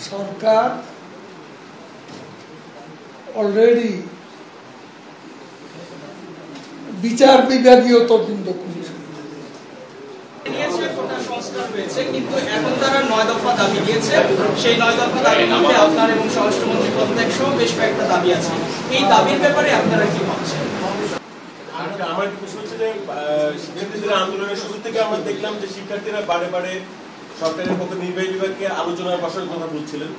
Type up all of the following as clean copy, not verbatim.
সরকার already বিচার বিভাগীয় তদন্ত কমিশন কিন্তু এখন তারা 9 দফা দাবি দিয়েছে। সেই 9 দফা দাবির মধ্যে আপনার এবং স্বরাষ্ট্রমন্ত্রী পদত্যাগ সহ বেশ কয়েকটা দাবি আছে। এই দাবির ব্যাপারে আপনারা কি ভাবছেন? আমার প্রশ্ন হচ্ছে যে শিক্ষার্থীদের আন্দোলনের শুরু থেকে আমরা দেখলাম যে শিক্ষার্থীরা বারে বারে সরকারের পক্ষে নির্বাহী বিভাগকে আলোচনার বসার কথা বলছিলেন,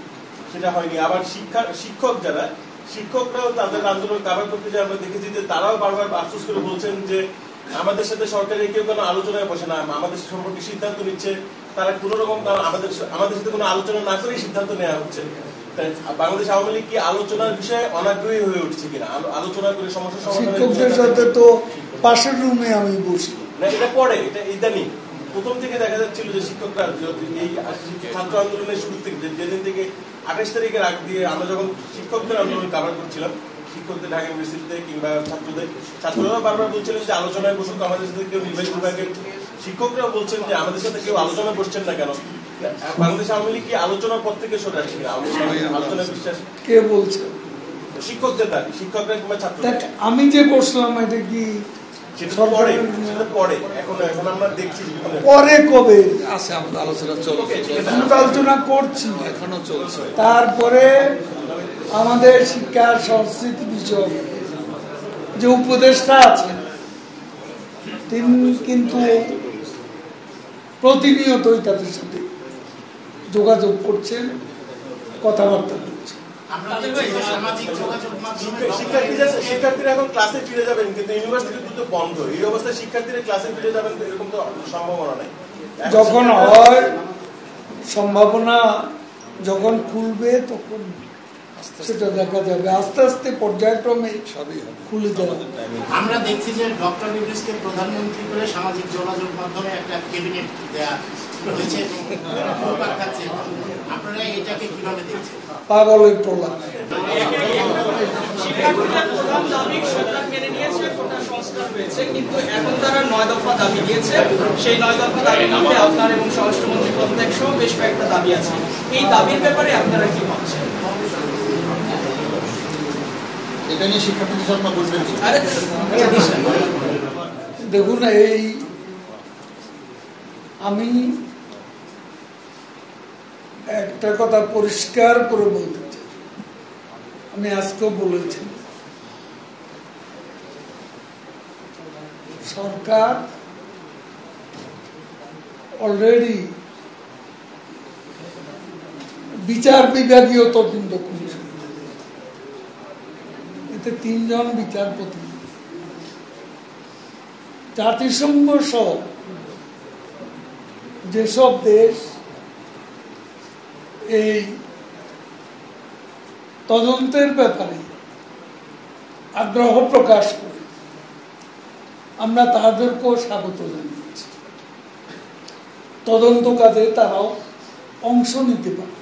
সেটা হয়নি। আবার শিক্ষকরাও তাদের আন্দোলন কাভার করতে যে আমরা দেখেছি যে তারাও বারবার আফসোস করে বলছেন যে আমাদের সাথে সরকারের কেউ কোনো আলোচনায় বসে না, আমাদের সম্পর্কে সিদ্ধান্ত নিচ্ছে তারা কোন রকম আমাদের সাথে কোনো আলোচনা না করেই সিদ্ধান্ত নেওয়া হচ্ছে। বাংলাদেশ আওয়ামী লীগ কি আলোচনার বিষয়ে অনাগ্রহী হয়ে উঠছে কিনা? আলোচনা করে সমস্যা শিক্ষকদের সাথে তো পাশের রুমে আমি বসি না, এটা পরে, এটা ইদানিং প্রথম থেকে দেখা যাচ্ছিল যে শিক্ষকরা এই ছাত্র আন্দোলনের শুরু থেকে যেদিন থেকে 28 তারিখের আগ দিয়ে আমরা যখন শিক্ষকদের আন্দোলন কাভার করছিলাম, শিক্ষকদের ঢাকা ইউনিভার্সিটিতে কিংবা ছাত্ররা বারবার বলছিলেন যে আলোচনায় বসুক, আমাদের সাথে কেউ নির্বাহী বিভাগের শিক্ষকরাও বলছেন যে আমাদের সাথে কেউ আলোচনা বসছেন না কেন? বাংলাদেশ আওয়ামী লীগ কি আলোচনার পর থেকে সরে আসছে কিনা? আলোচনা বিশ্বাস কে বলছে? শিক্ষকদের দাবি, শিক্ষকরা কিংবা ছাত্র। আমি যে বসলাম এটা কি পরে কবে আছে? আমরা আলোচনা চলছে, আলোচনা করছি, এখনো চলছে। তারপরে আমাদের শিক্ষা সংস্কৃতি বিষয়ক যে উপদেষ্টা আছেন তিনি কিন্তু প্রতিনিয়তই তাদের সাথে যোগাযোগ করছেন, কথাবার্তা করছেন। শিক্ষার্থীরা এখন ক্লাসে ফিরে যাবেন, কিন্তু ইউনিভার্সিটি তো বন্ধ। এই অবস্থায় শিক্ষার্থীরা ক্লাসে ফিরে যাবেন এরকম তো সম্ভাবনা নাই। যখন হয় সম্ভাবনা, যখন খুলবে তখন সেটা দেখা যাবে। আস্তে আস্তে পর্যায়ক্রমে সবই খুলে যাবে। আমরা দেখছি যে ডক্টর ইউনূসকে প্রধানমন্ত্রী করে সামাজিক যোগাযোগ মাধ্যমে একটা ক্যাবিনেট দেয়া হয়েছে এবং আপনারা এটাকে কিভাবে দেখছেন? পাগলের প্রলাপ। কিন্তু এখন তারা 9 দফা দাবি দিয়েছে। সেই 9 দফা দাবির মধ্যে আপনার এবং স্বরাষ্ট্রমন্ত্রী পদত্যাগ সহ বেশ কয়েকটা দাবি আছে। এই দাবির ব্যাপারে আপনারা কি ভাবছেন? এটা নিয়ে শিক্ষার্থীদের সাথে বলবেন? দেখুন, এই আমি একটা কথা পরিষ্কার করে বলতে চাই, আমি আজকেও বলেছি, সরকার অলরেডি বিচার বিভাগীয় তদন্ত কমিশন, এতে 3 জন বিচারপতি, জাতিসংঘ সহ যেসব দেশ এই তদন্তের ব্যাপারে আগ্রহ প্রকাশ করে আমরা তাদেরকেও স্বাগত জানিয়েছি। তদন্ত কাজে তারাও অংশ নিতে পারে।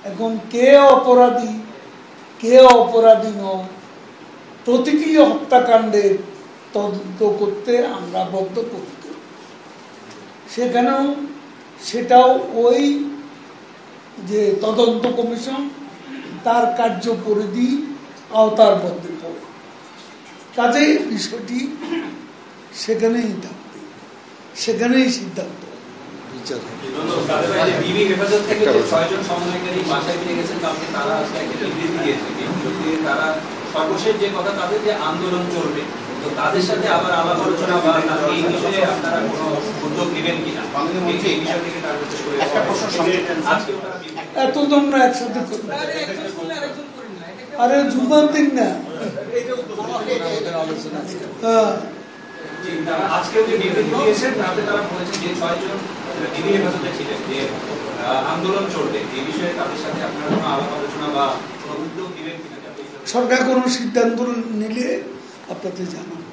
এখন কে অপরাধী কে অপরাধী নয়, প্রতিটি হত্যাকাণ্ডের তদন্ত করতে আমরা বদ্ধপরিকর। সেটাও ওই যে তদন্ত কমিশন তার কার্যপরিধি আওতার মধ্যে পড়ে। কাজে বিষয়টি সেখানেই থাকবে, সেখানেই সিদ্ধান্ত। সর্বশেষ যে কথা, তাদের যে আন্দোলন চলবে, তো তাদের সাথে আবার আলাপ আলোচনা বা এই বিষয়ে আপনারা কোনো উদ্যোগ নেবেন কিনা? এতজন না একসাথে করবে? আরে জুমার দিন না, আজকেও যে বিবৃতি দিয়েছেন তাতে তারা বলেছেন যে 6 জন বিধি হেফাজতে ছিলেন, যে আন্দোলন চলবে, এই বিষয়ে তাদের সাথে আপনারা কোনো আলাপ আলোচনা বা কোনো উদ্যোগ নেবেন কিনা? সরকার কোনো সিদ্ধান্ত নিলে আপনাদের জানাবো।